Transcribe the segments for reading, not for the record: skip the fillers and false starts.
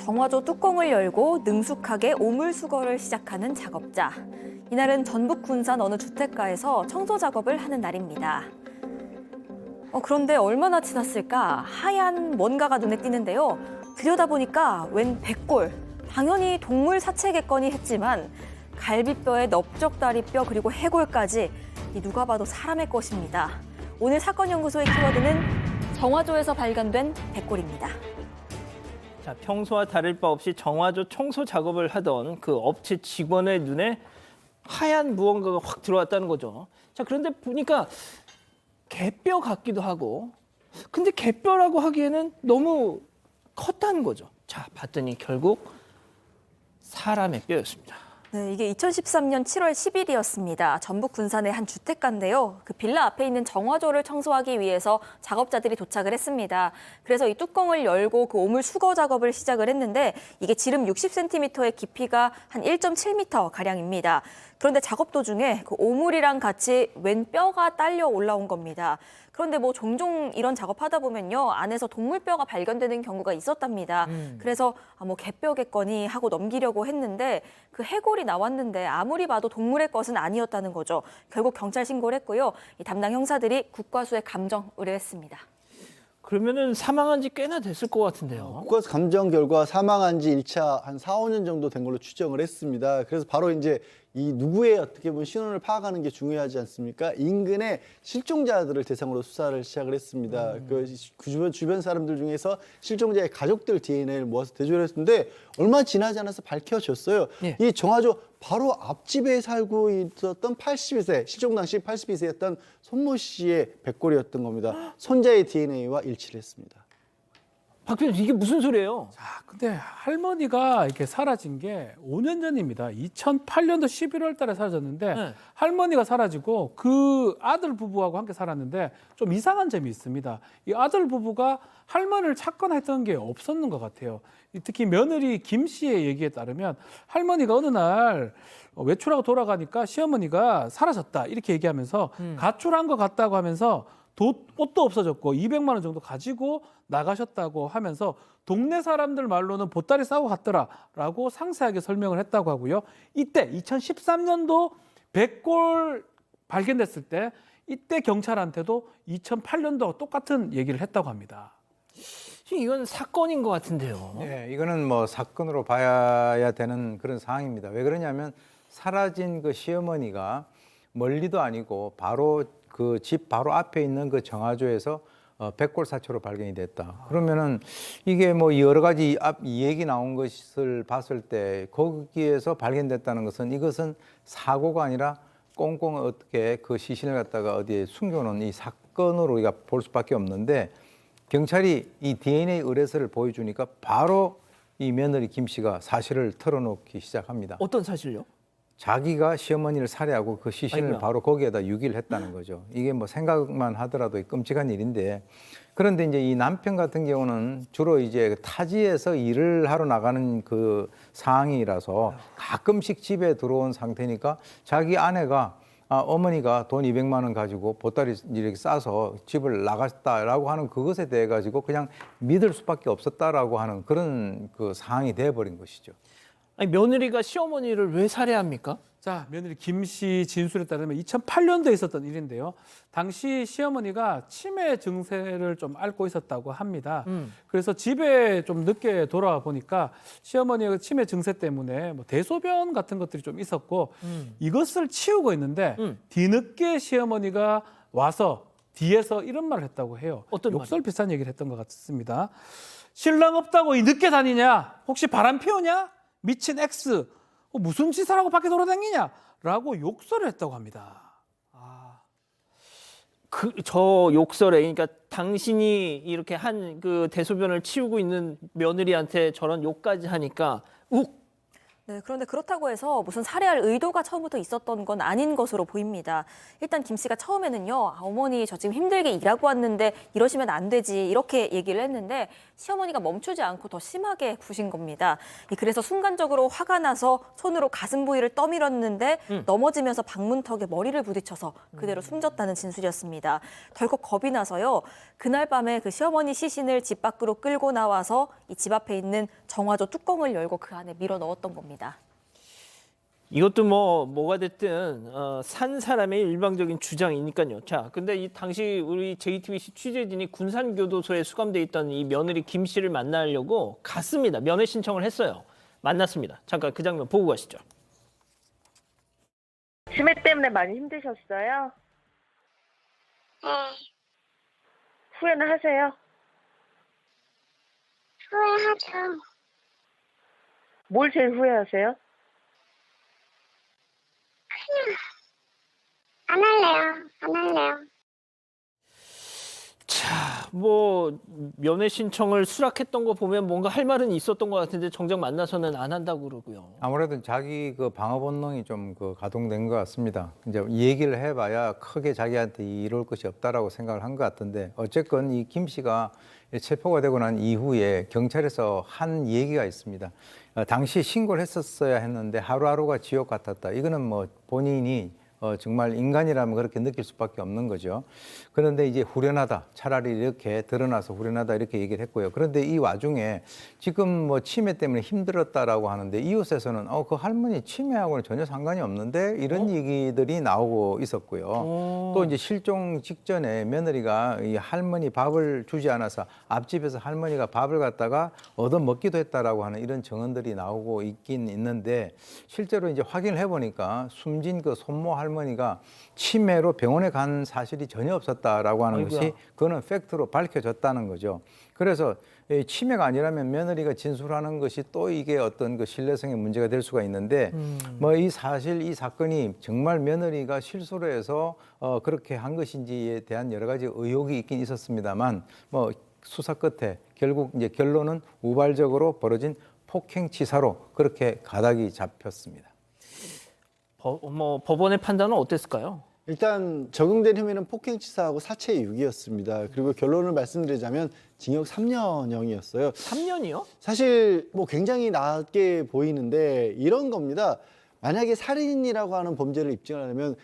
정화조 뚜껑을 열고 능숙하게 오물 수거를 시작하는 작업자. 이날은 전북 군산 어느 주택가에서 청소 작업을 하는 날입니다. 그런데 얼마나 지났을까 하얀 뭔가가 눈에 띄는데요. 들여다보니까 웬 백골. 당연히 동물 사체겠거니 했지만 갈비뼈에 넓적다리뼈 그리고 해골까지 누가 봐도 사람의 것입니다. 오늘 사건연구소의 키워드는 정화조에서 발견된 백골입니다. 자, 평소와 다를 바 없이 정화조 청소 작업을 하던 그 업체 직원의 눈에 하얀 무언가가 확 들어왔다는 거죠. 자, 그런데 보니까 개뼈 같기도 하고, 근데 개뼈라고 하기에는 너무 컸다는 거죠. 자, 봤더니 결국 사람의 뼈였습니다. 네, 이게 2013년 7월 10일이었습니다. 전북 군산의 한 주택가인데요. 그 빌라 앞에 있는 정화조를 청소하기 위해서 작업자들이 도착을 했습니다. 그래서 이 뚜껑을 열고 그 오물 수거 작업을 시작을 했는데 이게 지름 60cm의 깊이가 한 1.7m 가량입니다. 그런데 작업 도중에 그 오물이랑 같이 웬 뼈가 딸려 올라온 겁니다. 그런데 종종 이런 작업하다 보면요 안에서 동물뼈가 발견되는 경우가 있었답니다. 그래서 개뼈겠거니 하고 넘기려고 했는데 그 해골이 나왔는데 아무리 봐도 동물의 것은 아니었다는 거죠. 결국 경찰 신고를 했고요. 이 담당 형사들이 국과수에 감정 의뢰했습니다. 그러면은 사망한 지 꽤나 됐을 것 같은데요. 국과수 감정 결과 사망한 지 1차 한 4, 5년 정도 된 걸로 추정을 했습니다. 그래서 바로 이제 이 누구의 어떻게 보면 신원을 파악하는 게 중요하지 않습니까? 인근의 실종자들을 대상으로 수사를 시작을 했습니다. 그 주변 사람들 중에서 실종자의 가족들 DNA를 모아서 대조를 했는데 얼마 지나지 않아서 밝혀졌어요. 예. 이 정화조 바로 앞집에 살고 있었던 82세, 실종 당시 82세였던 손모 씨의 백골이었던 겁니다. 손자의 DNA와 일치를 했습니다. 박 교수님, 이게 무슨 소리예요? 자, 근데 할머니가 이렇게 사라진 게 5년 전입니다. 2008년도 11월 달에 사라졌는데 네. 할머니가 사라지고 그 아들 부부하고 함께 살았는데 좀 이상한 점이 있습니다. 이 아들 부부가 할머니를 찾거나 했던 게 없었는 것 같아요. 특히 며느리 김 씨의 얘기에 따르면 할머니가 어느 날 외출하고 돌아가니까 시어머니가 사라졌다 이렇게 얘기하면서 가출한 것 같다고 하면서 옷도 없어졌고 200만 원 정도 가지고 나가셨다고 하면서 동네 사람들 말로는 보따리 싸고 갔더라라고 상세하게 설명을 했다고 하고요. 이때 2013년도 백골 발견됐을 때 이때 경찰한테도 2008년도 똑같은 얘기를 했다고 합니다. 이건 사건인 것 같은데요. 네, 이거는 뭐 사건으로 봐야 되는 그런 상황입니다. 왜 그러냐면 사라진 그 시어머니가 멀리도 아니고 바로 그 집 바로 앞에 있는 그 정화조에서 백골 사체로 발견이 됐다. 그러면은 이게 뭐 여러 가지 이 얘기 나온 것을 봤을 때 거기에서 발견됐다는 것은 이것은 사고가 아니라 꽁꽁 어떻게 그 시신을 갖다가 어디에 숨겨놓은 이 사건으로 우리가 볼 수밖에 없는데 경찰이 이 DNA 의뢰서를 보여주니까 바로 이 며느리 김 씨가 사실을 털어놓기 시작합니다. 어떤 사실요? 자기가 시어머니를 살해하고 그 시신을 아이고야. 바로 거기에다 유기를 했다는 거죠. 이게 뭐 생각만 하더라도 끔찍한 일인데 그런데 이제 이 남편 같은 경우는 주로 이제 타지에서 일을 하러 나가는 그 상황이라서 가끔씩 집에 들어온 상태니까 자기 아내가 어머니가 돈 200만 원 가지고 보따리 이렇게 싸서 집을 나갔다라고 하는 그것에 대해 가지고 그냥 믿을 수밖에 없었다라고 하는 그런 그 상황이 돼버린 것이죠. 아니, 며느리가 시어머니를 왜 살해합니까? 자, 며느리 김 씨 진술에 따르면 2008년도에 있었던 일인데요. 당시 시어머니가 치매 증세를 좀 앓고 있었다고 합니다. 그래서 집에 좀 늦게 돌아와 보니까 시어머니의 치매 증세 때문에 뭐 대소변 같은 것들이 좀 있었고 이것을 치우고 있는데 뒤늦게 시어머니가 와서 뒤에서 이런 말을 했다고 해요. 어떤 욕설 비슷한 얘기를 했던 것 같습니다. 신랑 없다고 이 늦게 다니냐? 혹시 바람 피우냐? 미친 X, 무슨 짓을 하고 밖에 돌아다니냐? 라고 욕설을 했다고 합니다. 저 욕설에, 그러니까 당신이 이렇게 한 그 대소변을 치우고 있는 며느리한테 저런 욕까지 하니까 네, 그런데 그렇다고 해서 무슨 살해할 의도가 처음부터 있었던 건 아닌 것으로 보입니다. 일단 김 씨가 처음에는요, 어머니 저 지금 힘들게 일하고 왔는데 이러시면 안 되지 이렇게 얘기를 했는데 시어머니가 멈추지 않고 더 심하게 구신 겁니다. 그래서 순간적으로 화가 나서 손으로 가슴 부위를 떠밀었는데 넘어지면서 방문턱에 머리를 부딪혀서 그대로 숨졌다는 진술이었습니다. 덜컥 겁이 나서요, 그날 밤에 그 시어머니 시신을 집 밖으로 끌고 나와서 이 집 앞에 있는 정화조 뚜껑을 열고 그 안에 밀어 넣었던 겁니다. 이것도 뭐가 됐든 산 사람의 일방적인 주장이니까요. 자, 근데 이 당시 우리 JTBC 취재진이 군산교도소에 수감돼 있던 이 며느리 김 씨를 만나려고 갔습니다. 면회 신청을 했어요. 만났습니다. 잠깐 그 장면 보고 가시죠. 치매 때문에 많이 힘드셨어요? 네, 후회는 하세요? 후회하죠. 뭘 제일 후회하세요? 안 할래요. 안 할래요. 자, 면회 신청을 수락했던 거 보면 뭔가 할 말은 있었던 것 같은데 정작 만나서는 안 한다고 그러고요. 아무래도 자기 그 방어 본능이 좀 가동된 것 같습니다. 이제 이 얘기를 해봐야 크게 자기한테 이룰 것이 없다라고 생각을 한 것 같은데 어쨌건 이 김 씨가 체포가 되고 난 이후에 경찰에서 한 얘기가 있습니다. 당시 신고를 했었어야 했는데 하루하루가 지옥 같았다. 이거는 본인이 정말 인간이라면 그렇게 느낄 수밖에 없는 거죠. 그런데 이제 후련하다. 차라리 이렇게 드러나서 후련하다 이렇게 얘기를 했고요. 그런데 이 와중에 지금 치매 때문에 힘들었다라고 하는데 이웃에서는 그 할머니 치매하고는 전혀 상관이 없는데 이런 얘기들이 나오고 있었고요. 또 이제 실종 직전에 며느리가 이 할머니 밥을 주지 않아서 앞집에서 할머니가 밥을 갖다가 얻어 먹기도 했다라고 하는 이런 증언들이 나오고 있긴 있는데 실제로 이제 확인을 해보니까 숨진 그 손모 할머니가 치매로 병원에 간 사실이 전혀 없었다라고 하는 아이고야. 것이 그거는 팩트로 밝혀졌다는 거죠. 그래서 이 치매가 아니라면 며느리가 진술하는 것이 또 이게 어떤 그 신뢰성의 문제가 될 수가 있는데 이 사실 이 사건이 정말 며느리가 실수로 해서 그렇게 한 것인지에 대한 여러 가지 의혹이 있긴 있었습니다만 수사 끝에 결국 이제 결론은 우발적으로 벌어진 폭행치사로 그렇게 가닥이 잡혔습니다. 법원의 판단은 어땠을까요? 일단 적용된 혐의는 폭행치사하고 사체유기였습니다. 그리고 결론을 말씀드리자면 징역 3년형이었어요. 3년이요? 사실 굉장히 낮게 보이는데 이런 겁니다. 만약에 살인이라고 하는 범죄를 입증하려면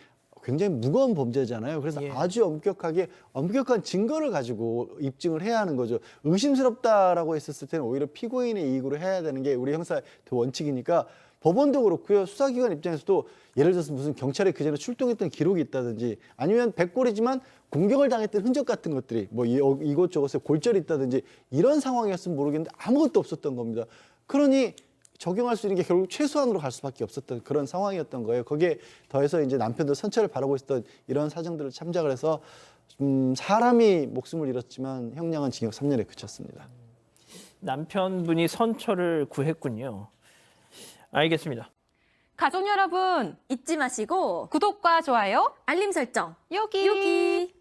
굉장히 무거운 범죄잖아요. 그래서 예. 아주 엄격한 증거를 가지고 입증을 해야 하는 거죠. 의심스럽다라고 했었을 때는 오히려 피고인의 이익으로 해야 되는 게 우리 형사의 원칙이니까 법원도 그렇고요. 수사기관 입장에서도 예를 들어서 무슨 경찰에 그전에 출동했던 기록이 있다든지 아니면 백골이지만 공격을 당했던 흔적 같은 것들이 이곳저곳에 골절이 있다든지 이런 상황이었으면 모르겠는데 아무것도 없었던 겁니다. 그러니 적용할 수 있는 게 결국 최소한으로 갈 수밖에 없었던 그런 상황이었던 거예요. 거기에 더해서 이제 남편도 선처를 바라고 있었던 이런 사정들을 참작을 해서 사람이 목숨을 잃었지만 형량은 징역 3년에 그쳤습니다. 남편분이 선처를 구했군요. 알겠습니다. 가족 여러분 잊지 마시고 구독과 좋아요 알림 설정 여기. 여기.